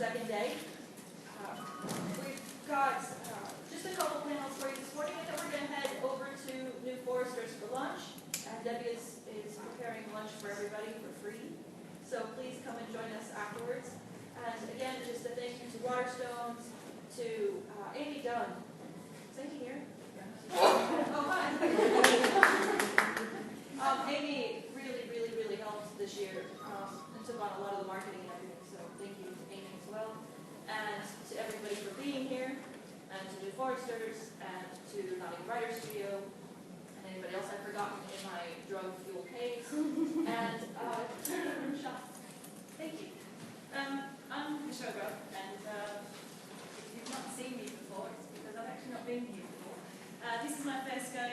second day. We've got just a couple panels for you this morning, and then we're going to head over to New Foresters for lunch. And Debbie is preparing lunch for everybody for free. So please come and join us afterwards. And again, just a thank you to Waterstones, to Amy Dunne. Is Amy here? Oh, hi. Amy really helped this year and took on a lot of the marketing and everything. So thank you to Amy as well. And to everybody for being here. And to New Foresters, and to Nottingham Writers Studio, and anybody else I've forgotten in my drug-fueled haze. And thank you. I'm Michelle Grubb, and if you've not seen me before, it's because I've actually not been here before. This is my first go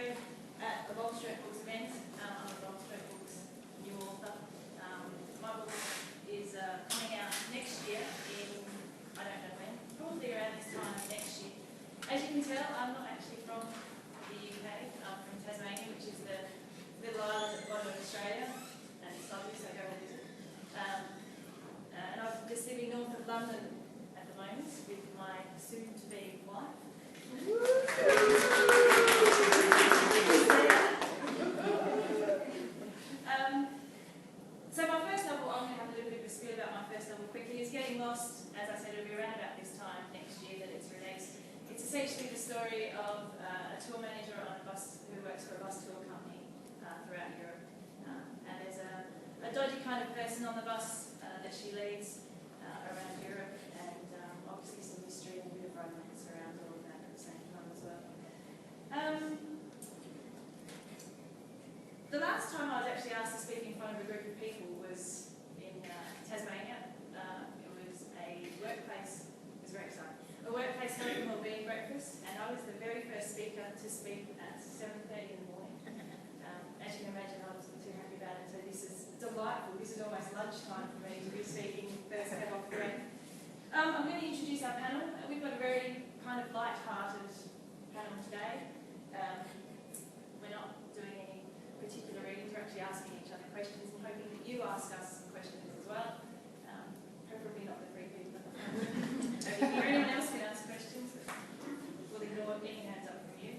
at a Bold Stroke Books event. I'm a Bold Stroke Books new author. My book is coming out next year in, I don't know when, probably around this time next year. As you can tell, I'm not actually from the UK. I'm from Tasmania, which is the little island at the bottom of Australia, and it's lovely, so go and visit. And I'm just living north of London at the moment with my soon-to-be wife. So my first novel, I'm going to have a little bit of a spiel about my first novel quickly, is Getting Lost. As I said, it'll be around about this time next year that it's released. It's essentially the story of a tour manager on a bus who works for a bus tour company throughout Europe. And there's a dodgy kind of person on the bus that she leads around Europe, and obviously some mystery and a bit of romance around all of that at the same time as well. The last time I was actually asked to speak in front of a group of people was in Tasmania. It was a workplace, it was very exciting, a workplace health and wellbeing breakfast, and I was the very first speaker to speak at 7:30 in the morning. As you can imagine, I wasn't too happy about it, so this is delightful. This is almost lunchtime for me to be speaking first head off the rank. I'm going to introduce our panel. We've got a very kind of light-hearted panel today. We're not doing any particular readings, we're actually asking each other questions and hoping that you ask us some questions as well. Preferably not the three people. If anyone else can ask questions, we'll ignore any hands up from you.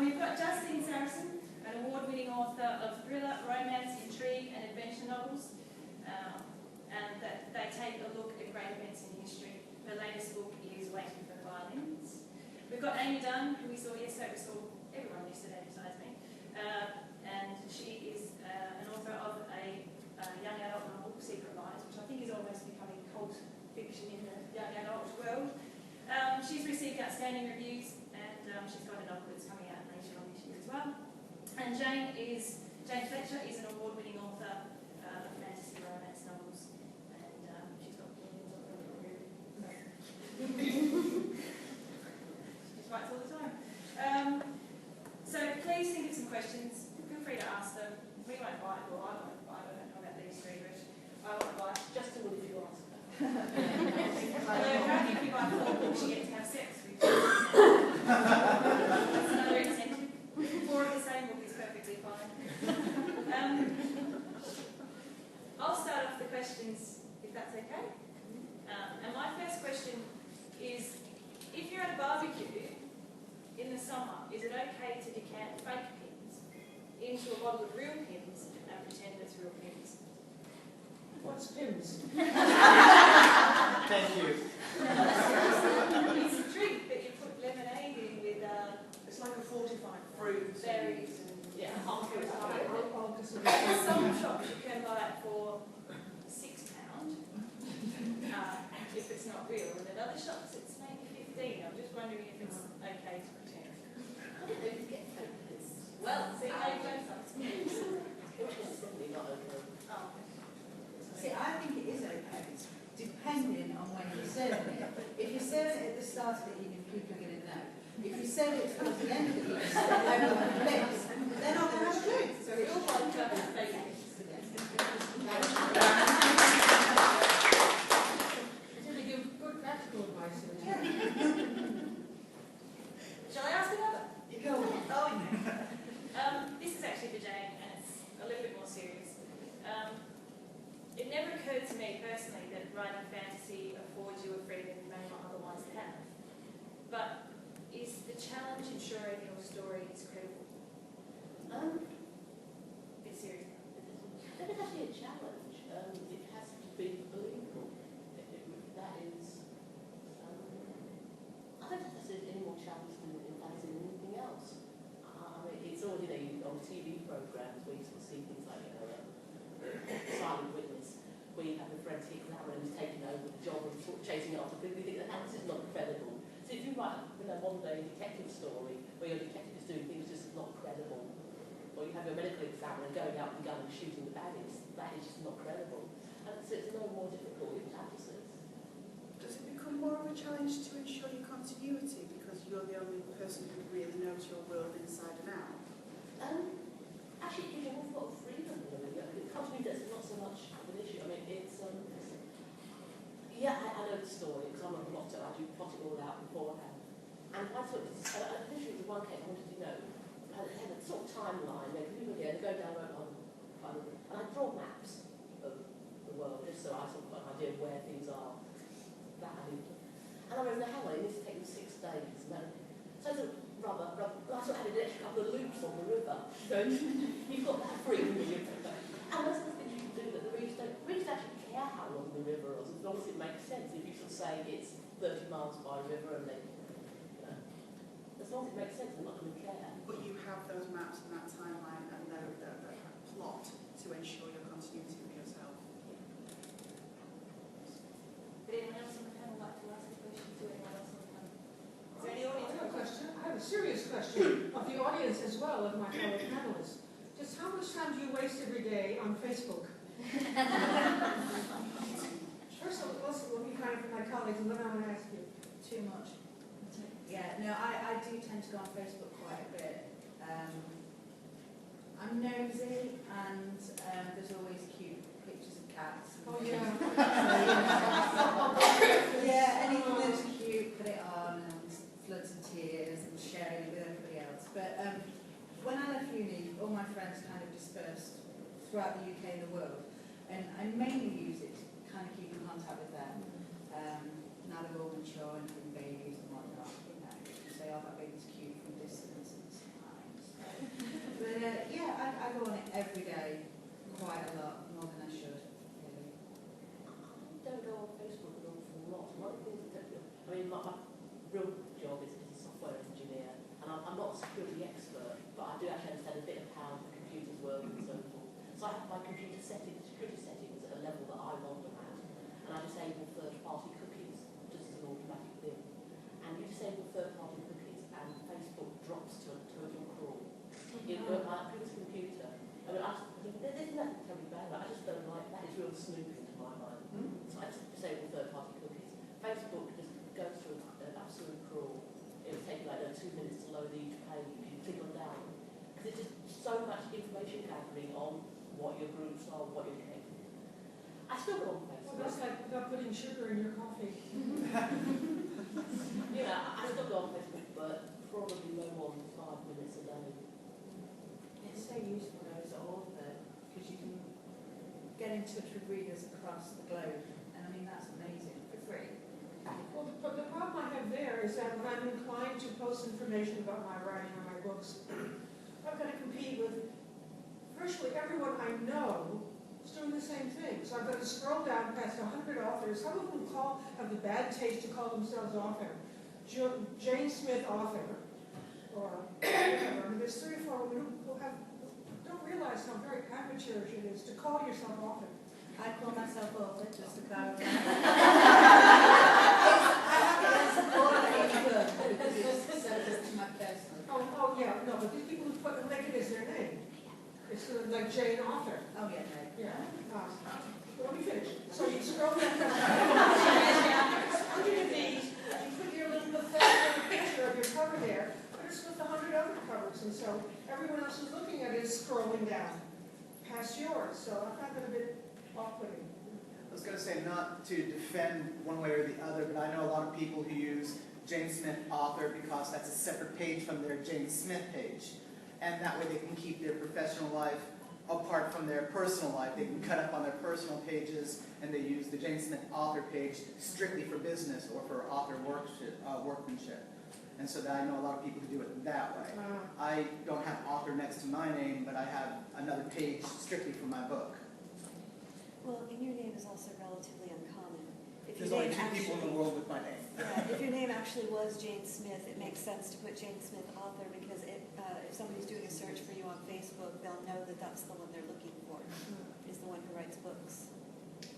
We've got Justine Saracen, an award-winning author of thriller, romance, intrigue and adventure novels, and that they take a look at great events in history. Her latest book is Waiting for Violins. We've got Amy Dunne, who we saw yesterday. We saw everyone yesterday besides me, and she is an author of a young adult novel, Secret Lies, which I think is almost becoming cult fiction in the young adult world. She's received outstanding reviews, and she's got a novel that's coming out later on this year as well. And Jane Fletcher is an award-winning author of fantasy romance novels, and she's got millions of them already. She just writes all the time. So please think of some questions. Feel free to ask them. We won't bite, well I won't bite, I don't know about these three, Rich. I won't bite, just to if you ask. Although apparently if you buy 4 books you get to have sex with. That's another incentive. 4 of the same book is perfectly fine. I'll start off the questions if that's okay. And my first question is, if you're at a barbecue in the summer, is it okay to decant fake pins into a bottle of real pins and pretend it's real pins? What's pins? Thank you. It's a drink that you put lemonade in with It's like a fortified fruit. berries and Some some shops you can buy it for £6 if it's not real, and in other shops it's maybe 15. I'm just wondering if it's okay to pretend. Well, see how you go It's definitely not okay. Oh. See, I think it is okay, depending on when you're serving it. If you serve it at the start of the evening, people are going to know. If you serve it towards the end of the evening, they're not going to mix. They're not going to have a drink. So we all want to have fake pins. Really good practical advice. Shall I ask another? You go on. Oh, this is actually for Jane, and it's a little bit more serious. It never occurred to me personally that writing fantasy affords you a freedom you may not otherwise have. But is the challenge ensuring your story is credible? Bit serious. If it's actually a challenge, it has to be believable. That is, I don't think there's any more challenge than anything else. I mean, it's all, on TV programs where you sort of see things like, Silent Witness, where you have the forensic examiner who's taking over the job of sort of chasing it after people. You think that this is not credible. So if you write a one-day detective story where your detective is doing things just not credible, or you have your medical examiner going out with a gun and shooting the baddies, that is just not credible. And so it's no more difficult in practices. Does it become more of a challenge to ensure your continuity because you're the only person who really knows your world inside and out? Actually, it gives you an awful lot of freedom. Continuity is not so much of an issue. I mean, it's I know the story because I'm a plotter. I do plot it all out beforehand. And I thought, literally, the one case I wanted to know. I had a sort of timeline. People here, they go down and I draw maps of the world just so I sort of got an idea of where things are. And I went, hang on, it needs to take them 6 days. So I said, rubber. I sort of had an extra couple of loops on the river. So you've got that freedom in your river. And that's the thing you can do that the reefs don't actually care how long the river is, as long as it makes sense. If you sort of say it's 30 miles by river and then, as long as it makes sense, they're not going to care. But you have those maps and that timeline and that plot to ensure your continuity for yourself. Would anyone else on the panel like to ask a question to anyone else on the panel? Is there any Oh, audience? I have a question. I have a serious question of the audience as well, of my fellow panelists. Just how much time do you waste every day on Facebook? First of all, let me find it from my colleagues, and then I want to ask you. Too much. Yeah, no, I do tend to go on Facebook quite a bit. I'm nosy, and there's always cute pictures of cats. Oh, yeah. Yeah, anything that's cute, put it on, and floods and tears, and sharing it with everybody else. But when I left uni, all my friends kind of dispersed throughout the UK and the world, and I mainly use it to kind of keep in contact with them. Now they're all mature and having babies and whatnot, you say, oh, that baby's cute from a distance and sometimes. But I go on it every day, quite a lot, more than I should, really. I don't go on Facebook an awful lot. One of the things that, my real job is a software engineer, and I'm not a security expert, but I do actually understand a bit of how the computers work and so forth. So I have my security settings at a level that I want them at, and I disable third-party cookies just as an automatic thing. And you disable third-party cookies, and Facebook drops to a total crawl. My previous computer, there's nothing terribly bad about it. I just don't like that. It's real snooping to my mind. So I just disable third-party cookies. Facebook just goes through an absolute crawl. It would take like 2 minutes to load each page. You click on down. Because it's just so much information gathering on what your groups are, what you're connected. I still go on Facebook. Well, that's like not putting sugar in your coffee. I still go on Facebook, but probably no more than 5 minutes a day. It's so useful though as an author, because you can get in touch with readers across the globe, and I mean that's amazing, for free. Well, the problem I have there is that when I'm inclined to post information about my writing or my books, I've got to compete with virtually everyone I know is doing the same thing. So I've got to scroll down past 100 authors. Some of them have the bad taste to call themselves author. Jane Smith author, or whatever. I mean, there's 3 or 4 women who don't realize how very amateurish it is to call yourself author. I call myself author, just to clarify. I have it as all of it good, because it's so to my personal. Oh yeah, no, but these people who make it as their name. It's sort of like Jane author. Oh yeah, no. Yeah. Let me finish. So you scroll down underneath these, you put your little pathetic picture of your cover there, but it's with 100 other covers, and so everyone else who's looking at it is scrolling down past yours. So I find that a bit off-putting. I was going to say, not to defend one way or the other, but I know a lot of people who use Jane Smith author because that's a separate page from their Jane Smith page. And that way they can keep their professional life apart from their personal life. They can cut up on their personal pages, and they use the Jane Smith author page strictly for business or for author workmanship. And so that I know a lot of people who do it that way. I don't have author next to my name, but I have another page strictly for my book. Well, and your name is also relatively uncommon. If There's your only name two people in the world with my name. Yeah, if your name actually was Jane Smith, it makes sense to put Jane Smith author, because if somebody's doing a search for you on Facebook, they'll know that that's the one they're looking for, is the one who writes books.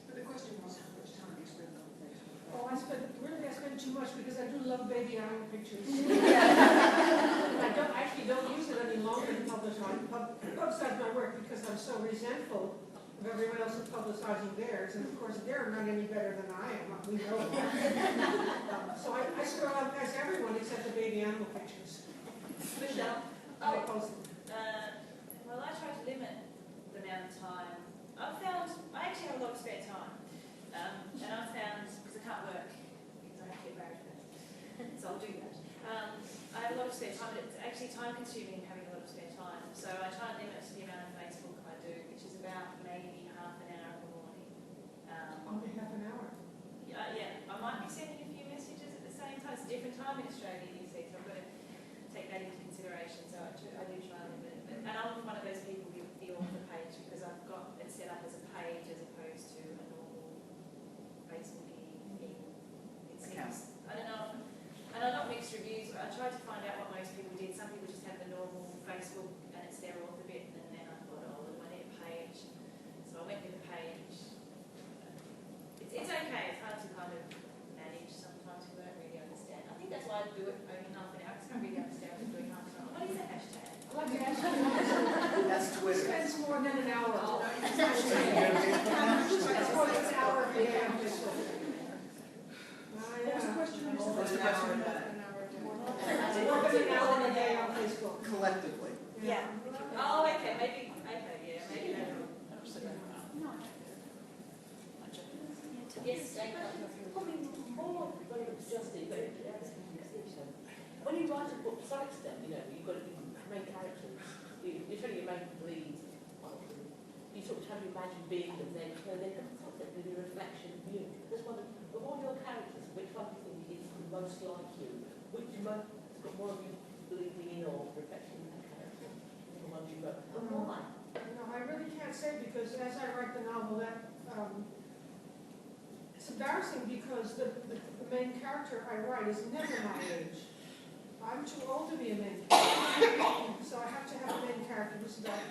But the question was how much time you spend on Facebook. Oh, I spend too much because I do love baby animal pictures. I actually don't use it any longer to publicize my work because I'm so resentful of everyone else publicizing theirs, and of course they're not any better than I am. We know that. So I scroll out past everyone except the baby animal pictures. Michelle? I post them. Well, I try to limit the amount of time. I actually have a lot of spare time. And I've found, because I can't work, because I have to get married first, so I'll do that. I have a lot of spare time, but it's actually time consuming having a lot of spare time. So I try and limit the amount of Facebook I do, which is about maybe half an hour in the morning. Only half an hour. Yeah, I might be sending a few messages at the same time. It's a different time in Australia, you see, so I've got to take that into consideration. So I do try and limit it. And I'm one of those people with the author page because I've got it set up as a page as opposed to a normal Facebooky thing. It seems, I don't know, and I got mixed reviews. I tried to find out what most people did. Some people just have the normal Facebook and it's their author bit, and then I thought, oh, I need a page. So I went with a page. It's okay, it's hard to kind of manage sometimes because I don't really understand. I think that's why I do it only half an hour, because I don't really understand what I'm doing half an hour. What is that hashtag? I like the hashtag. That's Twitter. Spends more than an hour. So you go to Facebook now? Spends more than an hour every day on Facebook. What was the question? What's the question? More than an hour a day on Facebook. Collectively. Yeah. Oh, okay, maybe that. Yes, thank you. Probably more relevant to Justine, but when you write a book, besides them, you've got main characters. You're telling your main lead. You sort of have to imagine being them, then something with a reflection of you. That's one of all your characters. Which one do you think is the most like you? Which has got more of you believing in or reflecting in that character? The one you wrote. And why? No, I really can't say because as I write the novel, it's embarrassing because the main character I write is never my age. I'm too old to be a main character, so I have to have a main character who's about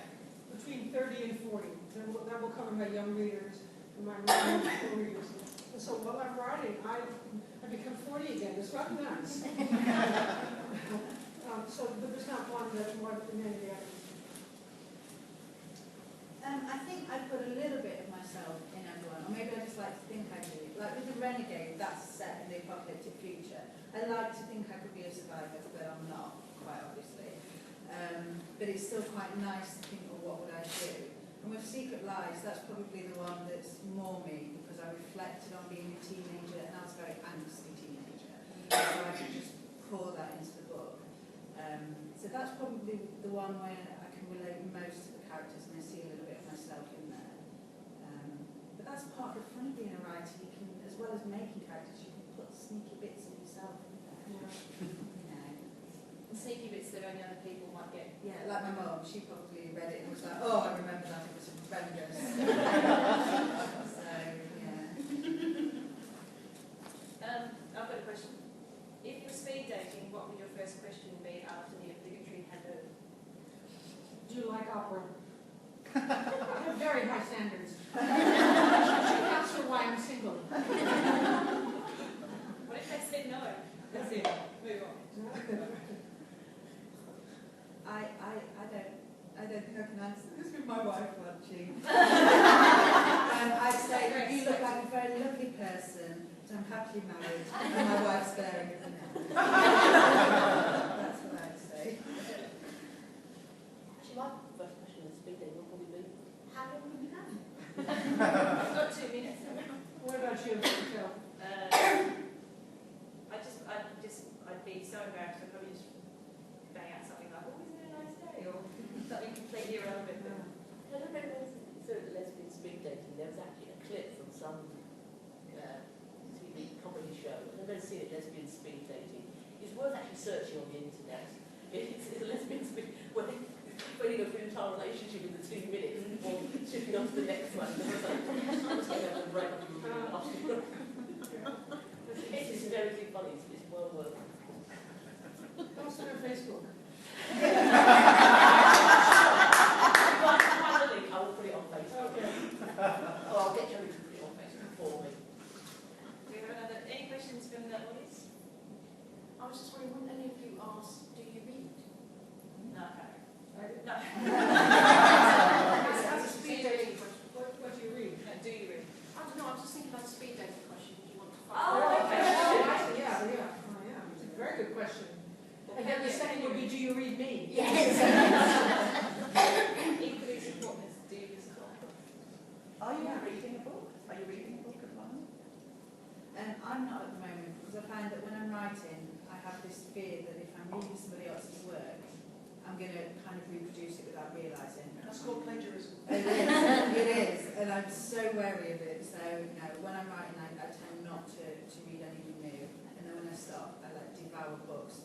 between 30 and 40. That will cover my young readers and my middle readers. And so while I'm writing, I become 40 again. It's rather nice. So there's not one that's more than any other. I think I put a little bit of myself in everyone, or maybe I just like to think I do. Like with the Renegade, that's set in the apocalyptic future. I like to think I could be a survivor, but I'm not, quite obviously. But it's still quite nice to think, well, what would I do? And with Secret Lies, that's probably the one that's more me, because I reflected on being a teenager, and I was a very angsty teenager. So I could just pour that into the book. So that's probably the one where I can relate most to the characters, and I see a little bit of myself in there. But that's part of the fun of being a writer. You can, as well as making characters, you can put sneaky bits of yourself in there. And sneaky bits that only other people might get. Yeah, like my mum, she probably read it and was like, oh, I remember that, it was horrendous. So, yeah. I've got a question. If you're speed dating, what would your first question be after the obligatory hello? Do you like opera? I have very high standards. She counts for why I'm single. What if they said no? That's it. Move on. I don't think I can answer this with my wife watching. I'd say you look like a very lovely person, so I'm happily married, and my wife's bearing it now. That's what I'd say. Actually, my first question is speed dating will probably be, how long have you had? I've got 2 minutes. What about you, Michelle? I'd be so embarrassed. I'd probably just bang out something like, "Oh, isn't it a nice day?" or something completely irrelevant. I don't seen it, lesbian speed dating. It's worth actually searching on the internet. It's a lesbian speed, when you go through an entire relationship in the 2 minutes before shifting on to the next one. I'm just going to have a break. It's hysterically funny, it's well worth it. Post it on Facebook. Finally, I will put it on Facebook. Okay. Or I'll get Joey to put it on Facebook for me. Do we have any questions from the audience? I was just wondering, wouldn't any of you ask, do you read? No. No. That's a speed dating question. What do you read? No, do you read? I don't know, I was just thinking about a speed dating question. Do you want to Oh, find okay. Yeah. Oh, yeah. It's a very good question. And then the second would be, do you read me? Yes. Equally as important as do you as well. Are you reading a book? Are you reading a book at the moment? I'm not at the moment because I find that when I'm writing, I have this fear that if I'm reading somebody else's work, I'm going to kind of reproduce it without realising. That's called plagiarism. It is, and I'm so wary of it. So, no, when I'm writing, I tend not to read anything new. And then when I stop, I like devour books,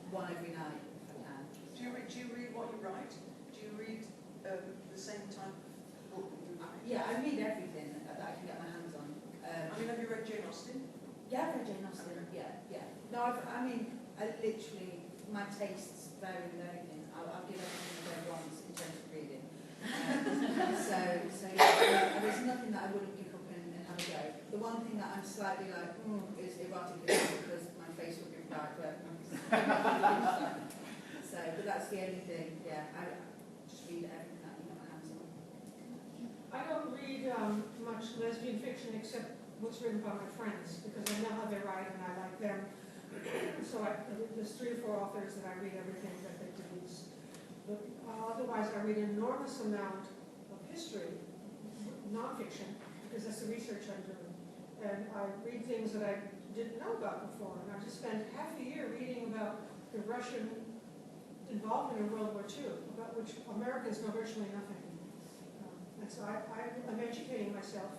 one every night if I can. Do you read what you write? Do you read the same type of book that you write? Yeah, I read everything that I can get my hands on. I mean, have you read Jane Austen? Yeah, I've read Jane Austen. Yeah. No, I literally, my tastes vary with everything. I'll give everything a go once in terms of reading. So yeah, there's nothing that I wouldn't pick up and have a go. The one thing that I'm slightly like, is erotic because my face would be dark, but so, but that's the only thing, yeah, I just read everything that I can get my hands on. I don't read much lesbian fiction except what's written by my friends, because I know how they write and I like them. So there's 3 or 4 authors that I read everything that they produce. But otherwise, I read an enormous amount of history, nonfiction, because that's the research I'm doing. And I read things that I didn't know about before. And I just spent half a year reading about the Russian involvement in World War II, about which Americans know virtually nothing. And so I'm educating myself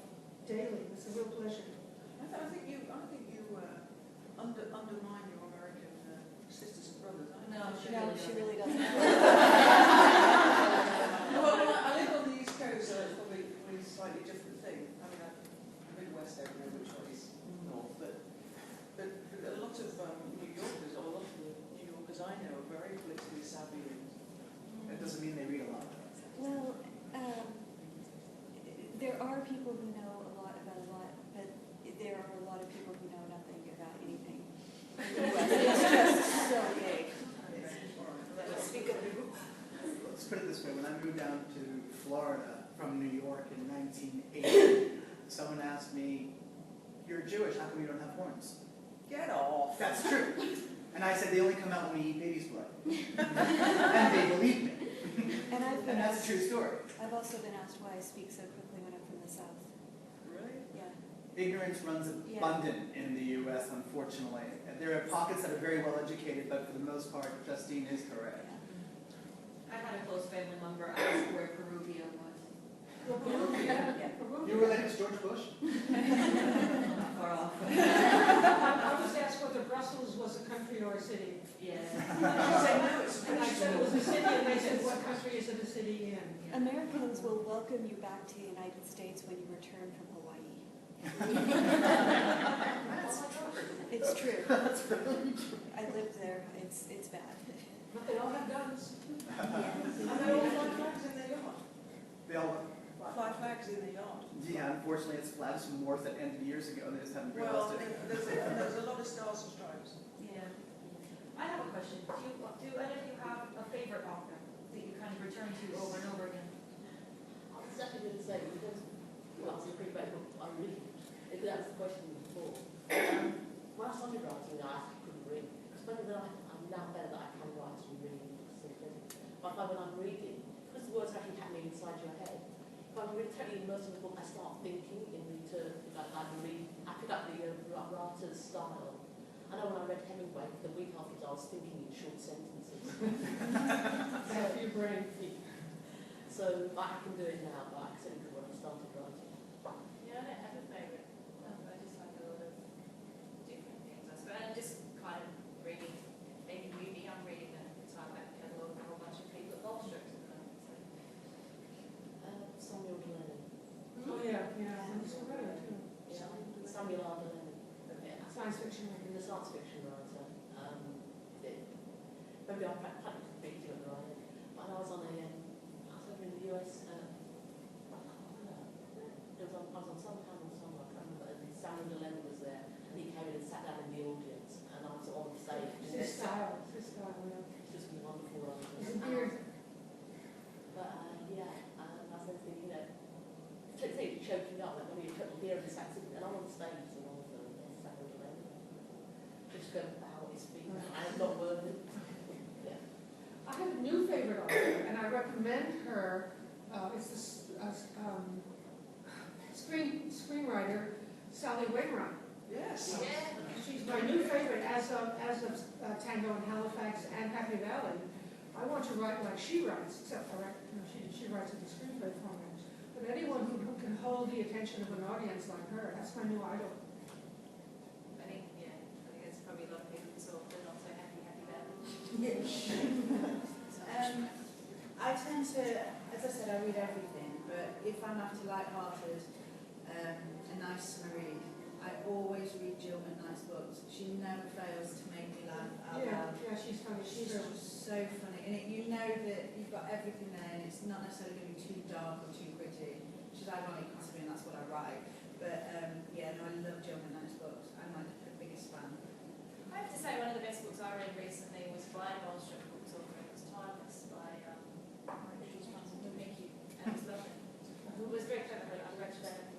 daily. It's a real pleasure. I think you undermine your American sisters and brothers. No, She really doesn't. Well, I live on the East Coast, so it's probably a slightly different thing. I mean, I'm Midwest, I don't know which one is north, but a lot of New Yorkers, or a lot of the New Yorkers I know, are very politically savvy. That doesn't mean they read a lot. Well, there are people who know a lot about a lot, but there are a lot of people who know nothing about anything. It's just so big. Let's put it this way, when I moved down to Florida from New York in 1980, someone asked me, "You're Jewish, how come you don't have horns?" Get off. That's true. And I said, they only come out when we eat baby's blood. And they believed me. And that's a true story. I've also been asked why I speak so quickly when I'm from the South. Really? Yeah. Ignorance runs abundant in the U.S., unfortunately. And there are pockets that are very well educated, but for the most part, Justine is correct. I had a close family member ask where Peruvian was. You were related to George Bush? Not far off. I was asked whether Brussels was a country or a city. Yeah. And I said it was a city, and they said, what country is it a city in? Americans will welcome you back to the United States when you return from Hawaii. It's true. I lived there. It's bad. But they all have guns. And they all fly flags in their yard. They all, Fly flags in the yard. yeah, unfortunately, it's flags from wars that ended years ago, and they just haven't Well, realized it. there's a lot of stars and stripes. Yeah. I have a question. Do any of you have a favorite author that you kind of return to over and over again? I was actually going to say, because, well, I was pretty bad, I really, if that's the question before. When I started writing, I actually couldn't read. Because maybe I'm now better that I can write and read. But I find when I'm reading, because the words are actually happening inside your head, if I'm really totally immersed in the book, I start thinking in return. I pick up the writer's style. I know when I read Hemingway, the week after I was thinking in short sentences. Bad for your brain. So I can do it now, but I certainly could when I started writing. Yeah, I don't have a favorite. I just like a lot of different things. Samuel Arden, Science fiction. the science fiction writer. Maybe I'm practically speaking of the writing. But I was on I was over in the US. I was on some panel somewhere. I can't remember. And Samuel Arden was there, and he came in and sat down in the audience, and I was on the stage. His style, yeah. It's just been wonderful. His beard. But I was thinking, it's choking up, like when you hear this accent, and I'm on stage and all of them, Samuel Arden. Just go about his feet, and it's not working. I have a new favorite author, and I recommend her. It's the screenwriter Sally Wainwright. Yes. She's my new favorite as of Tango in Halifax and Happy Valley. I want to write like she writes, except she writes in the screenplay format. But anyone who can hold the attention of an audience like her, that's my new idol. I think it's probably a lot of people who saw but not so happy Valley. I tend to, as I said, I read everything, but if I'm after light-hearted, a nice read, I always read Jill McKnight's books. She never fails to make me laugh out loud. Yeah, she's funny. She's just so funny, and you know that you've got everything there, and it's not necessarily going to be too dark or too gritty, which is ironic considering that's what I write. But I love Jill McKnight's books. I'm like the biggest fan. I have to say one of the best books I read recently was Brian Wallstrip books over It Was Timeless by thank you. And it was lovely. It was very clever, but I read that.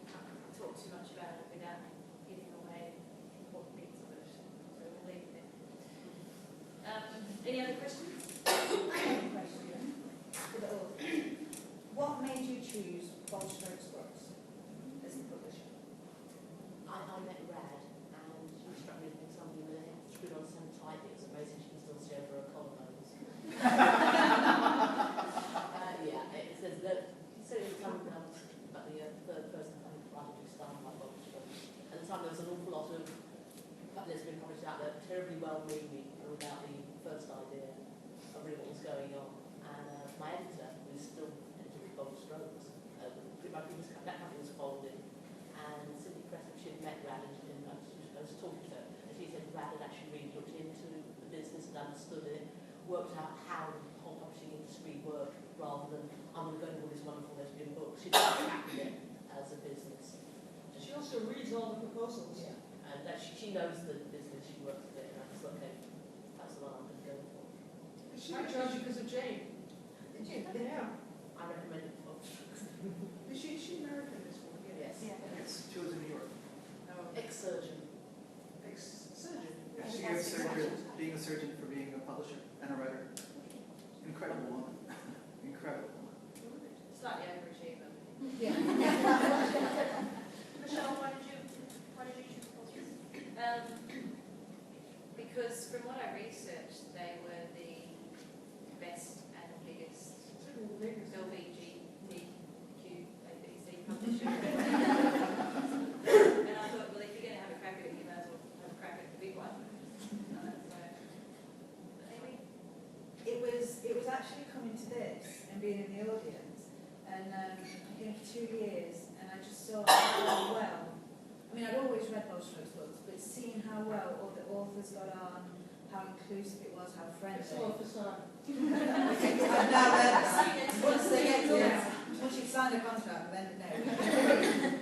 I can't talk too much about it without giving away important bits of it. So we'll leave it there. Any other questions? I have a question for the author. What made you choose Wallstrip's books as the publisher? I met Rad, and she struck me as somebody with a head screwed on so tight it was amazing she can still stay over her collarbones. It says that considering some about the third person kind of writer who started my Wallstrip. At the time there was an awful lot of that's been published out there, terribly well reading without the first idea of really what was going on. And my editor, who's still editor of Bold Strokes, my previous that company was folded, and Cindy Preston, she had met Rad, and I was talking to her, and she said Rad had actually really looked into the business and understood it, worked out how the whole publishing industry worked, rather than I'm going to go into all these wonderful lesbian books. She tracked it as a business. She also reads all the proposals. Yeah, and that she knows the business, she works with it, and I just thought, okay, that's the one I'm going to go for. I chose because of Jane. Did you? Yeah. I recommend it for Is she American, this one? yes. Yes, she was in New York. Ex-surgeon. Ex-surgeon. She gave surgery, being a surgeon for being a publisher and a writer. Incredible woman. Incredible woman. Slightly overachiever. Yeah. Michelle, why did you choose Wallstrip? Because from what I researched, they were the best and the biggest LGBTQ publisher. And I thought, well, if you're going to have a crack at it, you might as well have a crack at the big one. It was actually coming to this and being in the audience, and I've been for 2 years, and I just saw how well. I mean, I'd always read Wallstrip's books, but seeing how well all the authors got on, how inclusive it was, how friendly. It's all facade. I've now read that. Once they get to it, once you've signed a contract, then no.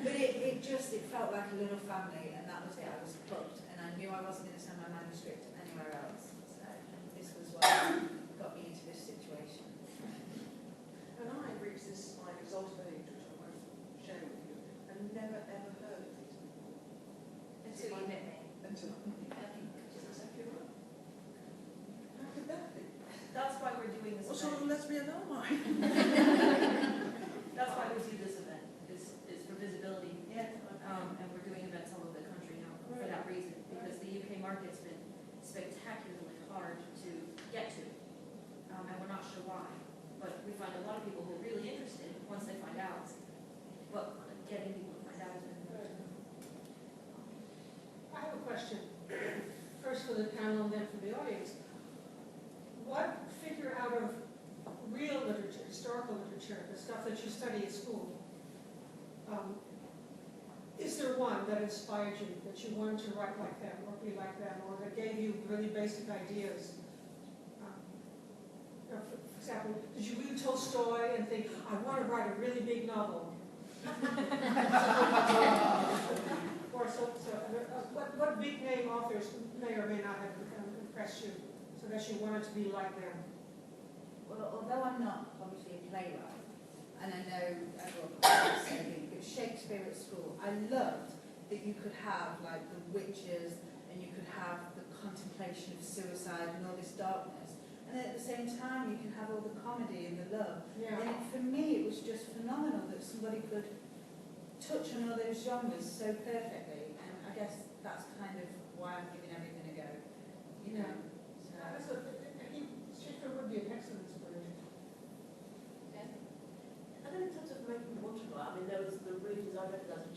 But it felt like a little family, and that was it. I was hooked, and I knew I wasn't going to send my manuscript anywhere else. So this was what got me into this situation. And I reached this exalted age, which I won't share with you, and never ever heard of these people. Until you met me. Until that's exactly right. How could that be? That's why we're doing this What sort of event. lesbian am I? That's why we do this event. It's for visibility. Yeah. And we're doing events all over the country now for that reason, because the UK market's been spectacularly hard to get to, and we're not sure why. But we find a lot of people who are really interested once they find out. Well, getting people to find out has been. I have a question. First for the panel and then for the audience. What figure out of real literature, historical literature, the stuff that you study at school, one that inspired you, that you wanted to write like them, or be like them, or that gave you really basic ideas? For example, did you read Tolstoy and think, I want to write a really big novel? Or what big name authors may or may not have impressed you, so that you wanted to be like them? Well, although I'm not obviously a playwright, and I know everyone probably saying, but Shakespeare at school, I loved that you could have like the witches, and you could have the contemplation of suicide and all this darkness, and then at the same time you can have all the comedy and the love. Yeah. And for me, it was just phenomenal that somebody could touch on all those genres so perfectly, and I guess that's kind of why I'm giving everything a go. You know. So. Shakespeare would be an excellent inspiration. And then in terms of making me want to write, I mean, there was the readings I read as a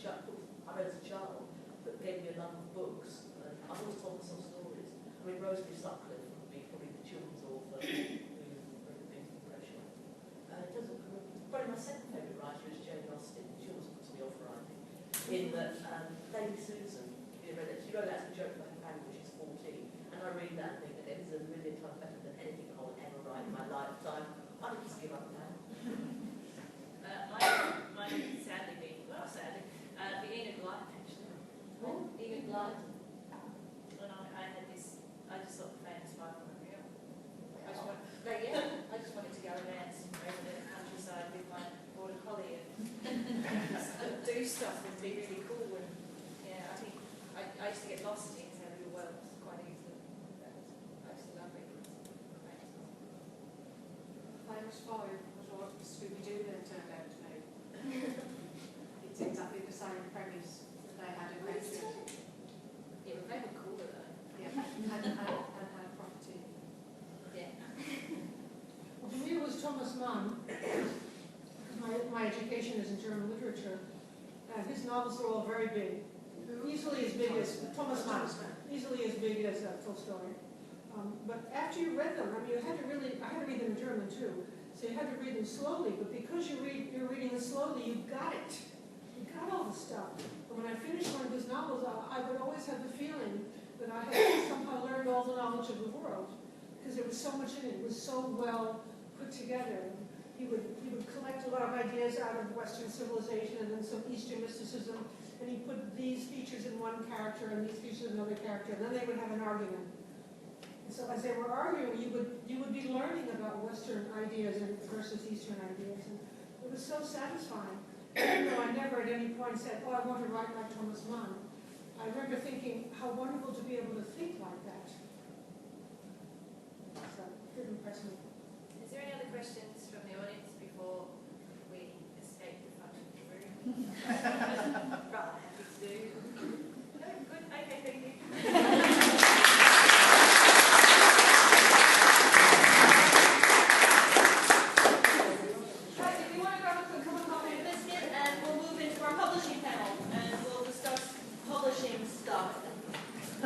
child, that gave me a love of books. I've always told myself stories. I mean, Rosemary Sutcliffe would be probably the children's author who wrote the biggest impression. In terms of, probably my second favourite writer is Jane Austen. She always puts me off writing. In that, Lady Susan, she wrote that as a joke about her family when she's 14. And I read that and think that it is a million times better than anything I will ever write in my lifetime. I think just give up now. Mine sadly being, well, sadly, the Enid Blyton actually. Enid Blyton. And I had this, I just thought the famous wife was real. I just wanted to go around over the countryside with my border collie and do stuff and be really cool. And yeah, I think I used to get lost in Samuel Wells quite easily. I used to love it. Famous Five was what Scooby-Doo then turned out to be. It's exactly the same premise that they had in Bedford. Yeah, but they were cooler though. Yeah, and had property. Yeah. Well, for me it was Thomas Mann, because my education is in German literature, and his novels are all very big. Easily as big as Thomas Mann, easily as big as Tolstoy. But after you read them, I mean, I had to read them in German too, so you had to read them slowly, but because you're reading them slowly, you got it. You got all the stuff. But when I finished one of his novels, I would always have the feeling that I had somehow learned all the knowledge of the world, because there was so much in it. It was so well put together. He would collect a lot of ideas out of Western civilization and then some Eastern mysticism, and he put these features in one character and these features in another character, and then they would have an argument. And so as they were arguing, you would be learning about Western ideas versus Eastern ideas, and it was so satisfying. Even though I never at any point said, oh, I want to write like Thomas Mann, I remember thinking how wonderful to be able to think like that. So it did impress me. Is there any other questions from the audience before we escape the function room?